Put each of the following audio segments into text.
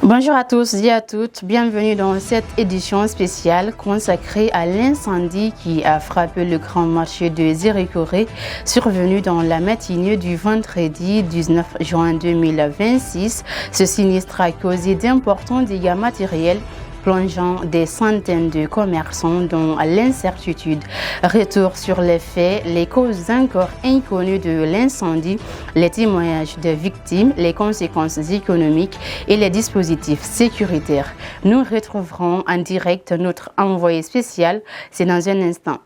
Bonjour à tous et à toutes, bienvenue dans cette édition spéciale consacrée à l'incendie qui a frappé le grand marché de Zérékoré, survenu dans la matinée du vendredi 19 juin 2026. Ce sinistre a causé d'importants dégâts matériels, plongeant des centaines de commerçants dans l'incertitude. Retour sur les faits, les causes encore inconnues de l'incendie, les témoignages des victimes, les conséquences économiques et les dispositifs sécuritaires. Nous retrouverons en direct notre envoyé spécial, c'est dans un instant.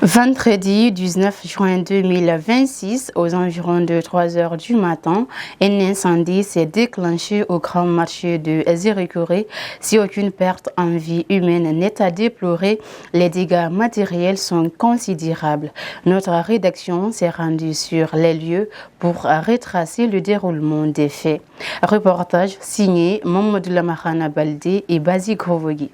Vendredi 19 juin 2026, aux environs de 3 heures du matin, un incendie s'est déclenché au grand marché de Zérékoré. Si aucune perte en vie humaine n'est à déplorer, les dégâts matériels sont considérables. Notre rédaction s'est rendue sur les lieux pour retracer le déroulement des faits. Reportage signé Mamadou Lamarana Baldé et Bazi Grovogui.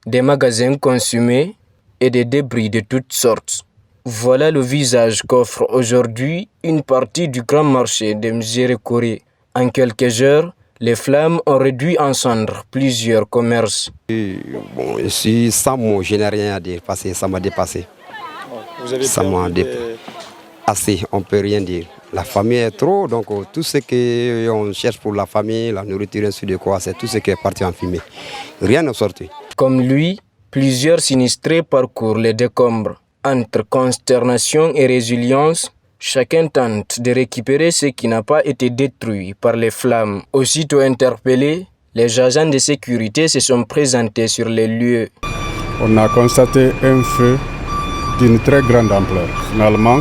Des magasins consumés et des débris de toutes sortes. Voilà le visage qu'offre aujourd'hui une partie du grand marché de Zérékoré. En quelques heures, les flammes ont réduit en cendres plusieurs commerces. Ici, sans mots, je n'ai rien à dire parce que ça m'a dépassé. Ça m'a dépassé, on ne peut rien dire. La famille est trop, donc tout ce qu'on cherche pour la famille, la nourriture, ainsi de quoi, c'est tout ce qui est parti en fumée. Rien n'est sorti. Comme lui, plusieurs sinistrés parcourent les décombres. Entre consternation et résilience, chacun tente de récupérer ce qui n'a pas été détruit par les flammes. Aussitôt interpellés, les agents de sécurité se sont présentés sur les lieux. On a constaté un feu d'une très grande ampleur. Finalement,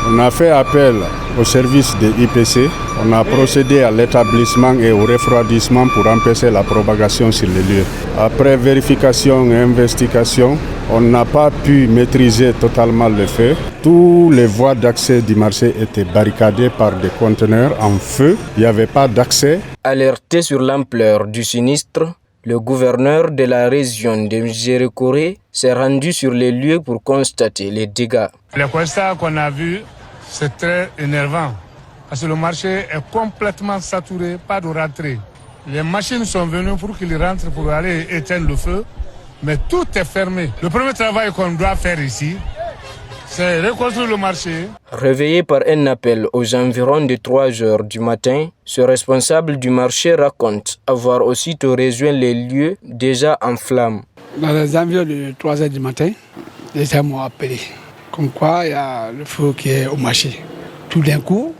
on a fait appel au service de l'IPC. On a procédé à l'établissement et au refroidissement pour empêcher la propagation sur les lieux. Après vérification et investigation, on n'a pas pu maîtriser totalement le feu. Tous les voies d'accès du marché étaient barricadées par des conteneurs en feu. Il n'y avait pas d'accès. Alerté sur l'ampleur du sinistre, le gouverneur de la région de Zérékoré s'est rendu sur les lieux pour constater les dégâts. Le constat qu'on a vu, c'est très énervant. Parce que le marché est complètement saturé, pas de rentrée. Les machines sont venues pour qu'ils rentrent pour aller éteindre le feu, mais tout est fermé. Le premier travail qu'on doit faire ici, c'est reconstruire le marché. Réveillé par un appel aux environs de 3 heures du matin, ce responsable du marché raconte avoir aussitôt rejoint les lieux déjà en flammes. Dans les environs de 3 heures du matin, les gens m'ont appelé. Comme quoi, il y a le feu qui est au marché. Tout d'un coup,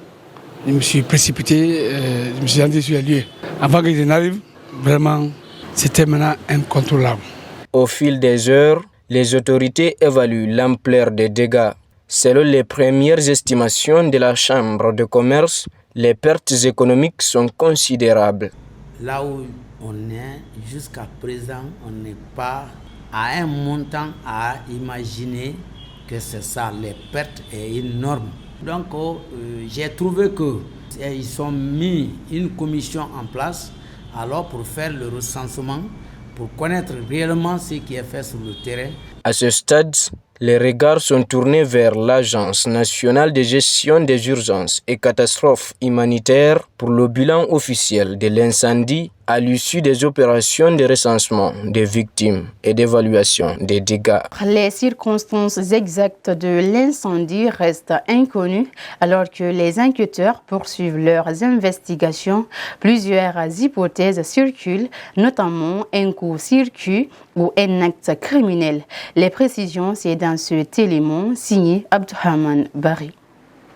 je me suis précipité, je me suis rendu sur les lieux. Avant que je n'arrive, vraiment, c'était maintenant incontrôlable. Au fil des heures, les autorités évaluent l'ampleur des dégâts. Selon les premières estimations de la Chambre de commerce, les pertes économiques sont considérables. Là où on est, jusqu'à présent, on n'est pas à un montant à imaginer que c'est ça. Les pertes sont énormes. Donc, j'ai trouvé qu'ils ont mis une commission en place alors pour faire le recensement, pour connaître réellement ce qui est fait sur le terrain. À ce stade, les regards sont tournés vers l'Agence nationale de gestion des urgences et catastrophes humanitaires pour le bilan officiel de l'incendie à l'issue des opérations de recensement des victimes et d'évaluation des dégâts. Les circonstances exactes de l'incendie restent inconnues alors que les enquêteurs poursuivent leurs investigations. Plusieurs hypothèses circulent, notamment un court-circuit ou un acte criminel. Les précisions, c'est dans cet élément signé Abdurrahman Bari.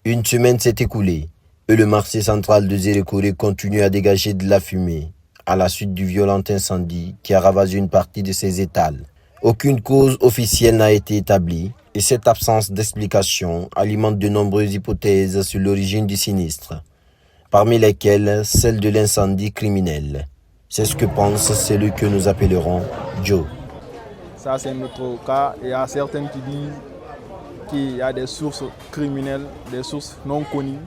Une semaine s'est écoulée et le marché central de Zérékoré continue à dégager de la fumée à la suite du violent incendie qui a ravagé une partie de ses étals. Aucune cause officielle n'a été établie et cette absence d'explication alimente de nombreuses hypothèses sur l'origine du sinistre, parmi lesquelles celle de l'incendie criminel. C'est ce que pense celui que nous appellerons Joe. Ça, c'est notre cas. Il y a certains qui disent qu'il y a des sources criminelles, des sources non connues.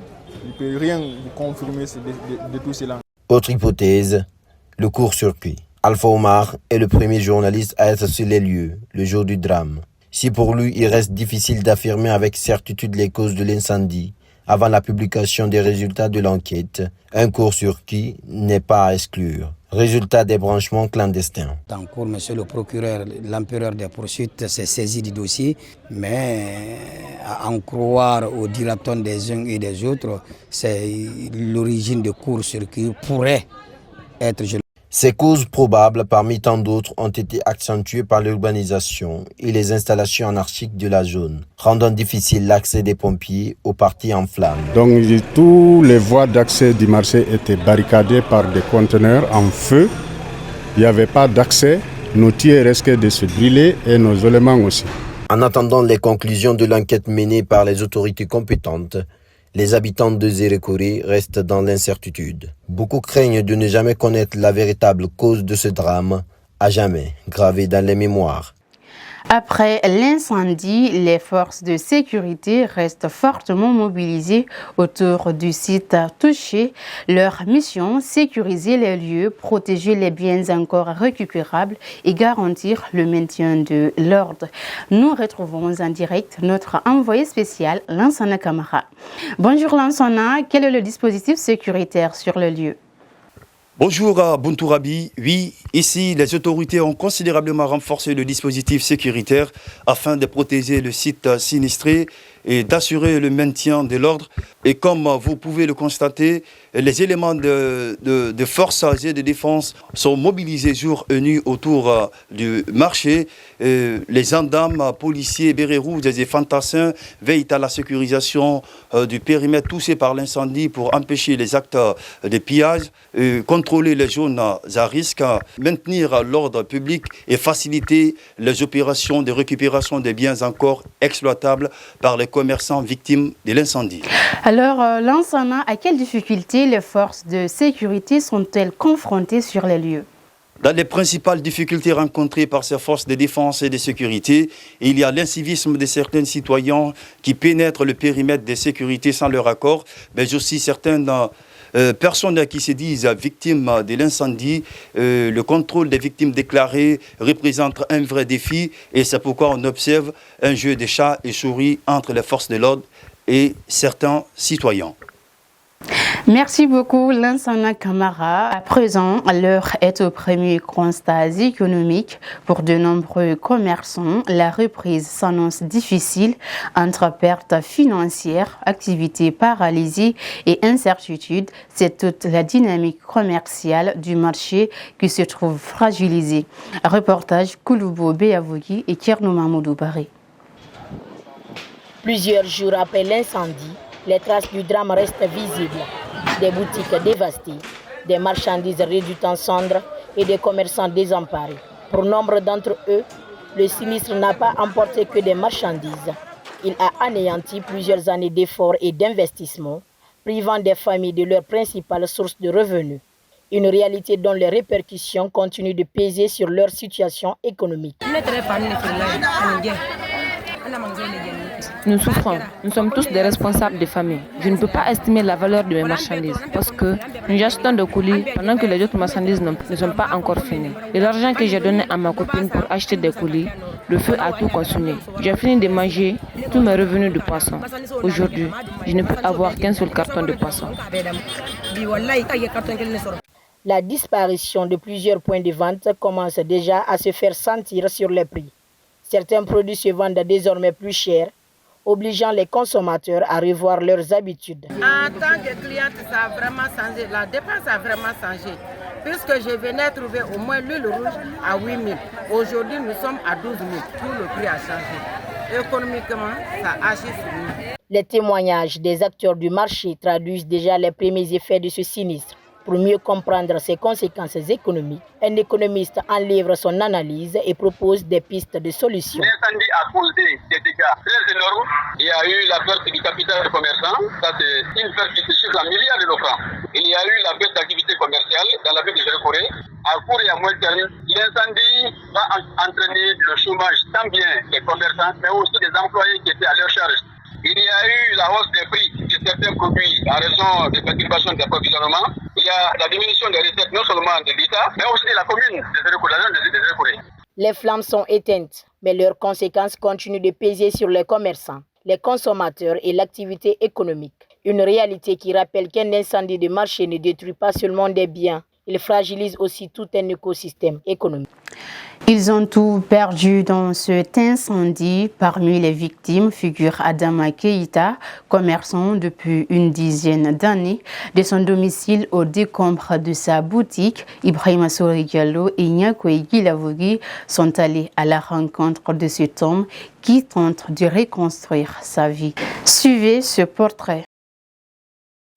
Il ne peut rien vous confirmer de tout cela. Autre hypothèse, le court-circuit. Alpha Omar est le premier journaliste à être sur les lieux le jour du drame. Si pour lui, il reste difficile d'affirmer avec certitude les causes de l'incendie, avant la publication des résultats de l'enquête, un court-circuit n'est pas à exclure. Résultat des branchements clandestins. En cours, monsieur le procureur, l'empereur des poursuites s'est saisi du dossier, mais à en croire aux dilatons des uns et des autres, c'est l'origine de court-circuit pourrait être... Ces causes probables, parmi tant d'autres, ont été accentuées par l'urbanisation et les installations anarchiques de la zone, rendant difficile l'accès des pompiers aux parties en flammes. Donc tous les voies d'accès du marché étaient barricadées par des conteneurs en feu. Il n'y avait pas d'accès, nos tirs risquaient de se brûler et nos éléments aussi. En attendant les conclusions de l'enquête menée par les autorités compétentes, les habitants de Zérékoré restent dans l'incertitude. Beaucoup craignent de ne jamais connaître la véritable cause de ce drame, à jamais gravé dans les mémoires. Après l'incendie, les forces de sécurité restent fortement mobilisées autour du site touché. Leur mission, sécuriser les lieux, protéger les biens encore récupérables et garantir le maintien de l'ordre. Nous retrouvons en direct notre envoyé spécial, Lansana Kamara. Bonjour Lansana, quel est le dispositif sécuritaire sur le lieu? Bonjour à Buntourabi. Oui, ici, les autorités ont considérablement renforcé le dispositif sécuritaire afin de protéger le site sinistré et d'assurer le maintien de l'ordre. Et comme vous pouvez le constater, les éléments de force et de défense sont mobilisés jour et nuit autour du marché. Les gendarmes, policiers, bérets rouges et fantassins veillent à la sécurisation du périmètre touché par l'incendie pour empêcher les actes de pillage, contrôler les zones à risque, maintenir l'ordre public et faciliter les opérations de récupération des biens encore exploitables par les commerçants victimes de l'incendie. Alors, Lansana, à quelles difficultés les forces de sécurité sont-elles confrontées sur les lieux? Dans les principales difficultés rencontrées par ces forces de défense et de sécurité, il y a l'incivisme de certains citoyens qui pénètrent le périmètre de sécurité sans leur accord, mais aussi certaines personnes qui se disent victimes de l'incendie. Le contrôle des victimes déclarées représente un vrai défi et c'est pourquoi on observe un jeu de chats et souris entre les forces de l'ordre et certains citoyens. Merci beaucoup, Lansana Kamara. À présent, l'heure est au premier constat économique. Pour de nombreux commerçants, la reprise s'annonce difficile entre pertes financières, activités paralysées et incertitudes. C'est toute la dynamique commerciale du marché qui se trouve fragilisée. Reportage Kouloubo Béavogi et Kierno Mamoudou Baré. Plusieurs jours après l'incendie, les traces du drame restent visibles. Des boutiques dévastées, des marchandises réduites en cendres et des commerçants désemparés. Pour nombre d'entre eux, le sinistre n'a pas emporté que des marchandises. Il a anéanti plusieurs années d'efforts et d'investissements, privant des familles de leur principale source de revenus. Une réalité dont les répercussions continuent de peser sur leur situation économique. Nous souffrons. Nous sommes tous des responsables de famille. Je ne peux pas estimer la valeur de mes marchandises parce que nous achetons des colis pendant que les autres marchandises ne sont pas encore finies. Et l'argent que j'ai donné à ma copine pour acheter des colis, le feu a tout consumé. J'ai fini de manger tous mes revenus de poisson. Aujourd'hui, je ne peux avoir qu'un seul carton de poisson. La disparition de plusieurs points de vente commence déjà à se faire sentir sur les prix. Certains produits se vendent désormais plus cher, obligeant les consommateurs à revoir leurs habitudes. En tant que cliente, ça a vraiment changé. La dépense a vraiment changé. Puisque je venais trouver au moins l'huile rouge à 8 000. Aujourd'hui, nous sommes à 12 000. Tout le prix a changé. Économiquement, ça agit sur nous. Les témoignages des acteurs du marché traduisent déjà les premiers effets de ce sinistre. Pour mieux comprendre ses conséquences économiques, un économiste en livre son analyse et propose des pistes de solutions. L'incendie a causé des dégâts très énormes. Il y a eu la perte du capital des commerçants. Ça, c'est une perte qui se chiffre en milliards de francs. Il y a eu la baisse d'activité commerciale dans la ville de Zérékoré. À court et à moyen terme, l'incendie va entraîner le chômage tant bien des commerçants, mais aussi des employés qui étaient à leur charge. Il y a eu la hausse des prix de certains produits en raison des perturbations d'approvisionnement. Il y a la diminution des recettes non seulement de l'État, mais aussi de la commune de Zérékoré. Les flammes sont éteintes, mais leurs conséquences continuent de peser sur les commerçants, les consommateurs et l'activité économique. Une réalité qui rappelle qu'un incendie de marché ne détruit pas seulement des biens, il fragilise aussi tout un écosystème économique. Ils ont tout perdu dans cet incendie. Parmi les victimes figure Adama Keïta, commerçant depuis une dizaine d'années. De son domicile au décombre de sa boutique, Ibrahima Sori Diallo et Nyakoui Gilavogui sont allés à la rencontre de cet homme qui tente de reconstruire sa vie. Suivez ce portrait.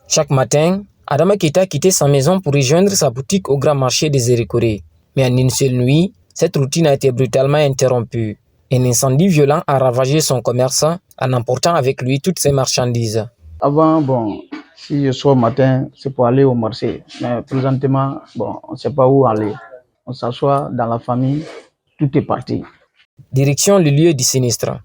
Chaque matin, Adama Keïta quittait sa maison pour rejoindre sa boutique au grand marché des Zérékoré. Mais en une seule nuit, cette routine a été brutalement interrompue. Un incendie violent a ravagé son commerce en emportant avec lui toutes ses marchandises. Avant, si je sors matin, c'est pour aller au marché. Mais présentement, on ne sait pas où aller. On s'assoit dans la famille, tout est parti. Direction le lieu du sinistre.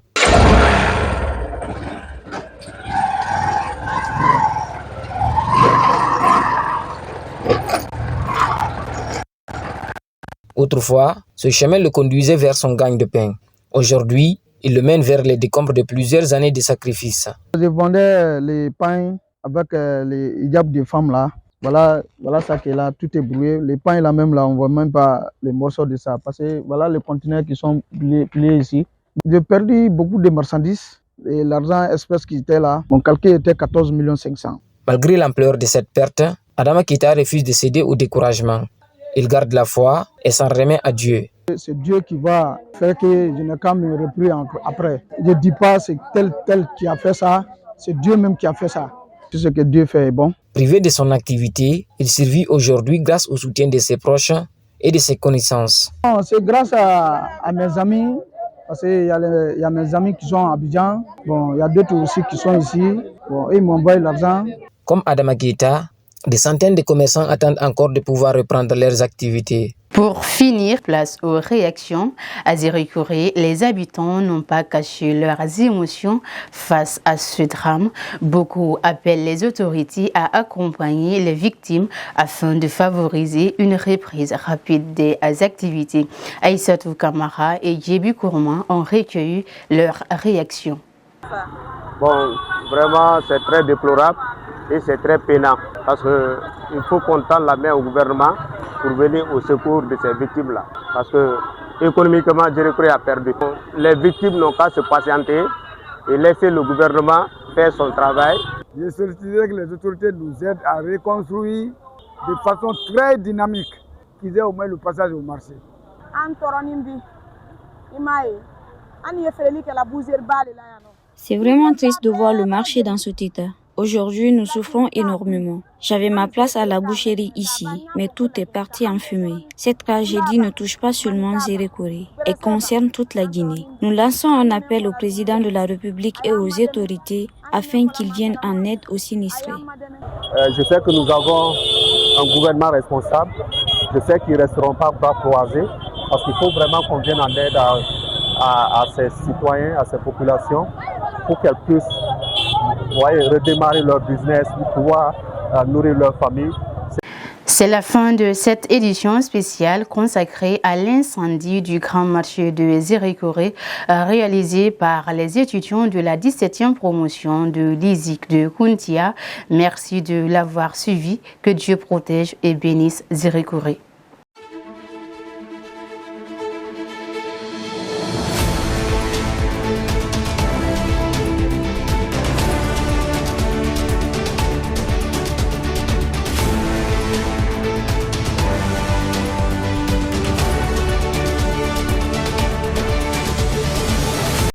Autrefois, ce chemin le conduisait vers son gagne-pain. Aujourd'hui, il le mène vers les décombres de plusieurs années de sacrifices. Je vendais les pains avec les hijabs des femmes là. Voilà ça qui est là, tout est brûlé. Les pains là même là, on voit même pas les morceaux de ça. Parce que voilà les conteneurs qui sont pliés ici. J'ai perdu beaucoup de marchandises et l'argent espèce qui était là. Mon calcul était 14 500 000. Malgré l'ampleur de cette perte, Adama Keïta refuse de céder au découragement. Il garde la foi et s'en remet à Dieu. C'est Dieu qui va faire que je n'ai qu'à me reprendre après. Je ne dis pas c'est tel qui a fait ça, c'est Dieu même qui a fait ça. Tout ce que Dieu fait est bon. Privé de son activité, il survit aujourd'hui grâce au soutien de ses proches et de ses connaissances. C'est grâce à mes amis, parce qu'il y a mes amis qui sont à Abidjan, il y a d'autres aussi qui sont ici, ils m'envoient l'argent. Comme Adama Keïta, des centaines de commerçants attendent encore de pouvoir reprendre leurs activités. Pour finir, place aux réactions. À Zérékoré, les habitants n'ont pas caché leurs émotions face à ce drame. Beaucoup appellent les autorités à accompagner les victimes afin de favoriser une reprise rapide des activités. Aïssatou Kamara et Djebi Kourman ont recueilli leurs réactions. Vraiment, c'est très déplorable. Et c'est très peinant parce qu'il faut qu'on tende la main au gouvernement pour venir au secours de ces victimes-là. Parce que économiquement, Zérékoré a perdu. Les victimes n'ont qu'à se patienter et laisser le gouvernement faire son travail. Je solliciterais que les autorités nous aident à reconstruire de façon très dynamique, qu'ils aient au moins le passage au marché. C'est vraiment triste de voir le marché dans cet état. Aujourd'hui, nous souffrons énormément. J'avais ma place à la boucherie ici, mais tout est parti en fumée. Cette tragédie ne touche pas seulement Zérékoré, elle concerne toute la Guinée. Nous lançons un appel au président de la République et aux autorités afin qu'ils viennent en aide aux sinistrés. Je sais que nous avons un gouvernement responsable. Je sais qu'ils ne resteront pas bras croisés parce qu'il faut vraiment qu'on vienne en aide à ces citoyens, à ces populations pour qu'elles puissent redémarrer leur business, pour pouvoir nourrir leur famille. C'est la fin de cette édition spéciale consacrée à l'incendie du grand marché de Zérékoré réalisé par les étudiants de la 17e promotion de l'ISIC de Kountia. Merci de l'avoir suivi. Que Dieu protège et bénisse Zérékoré.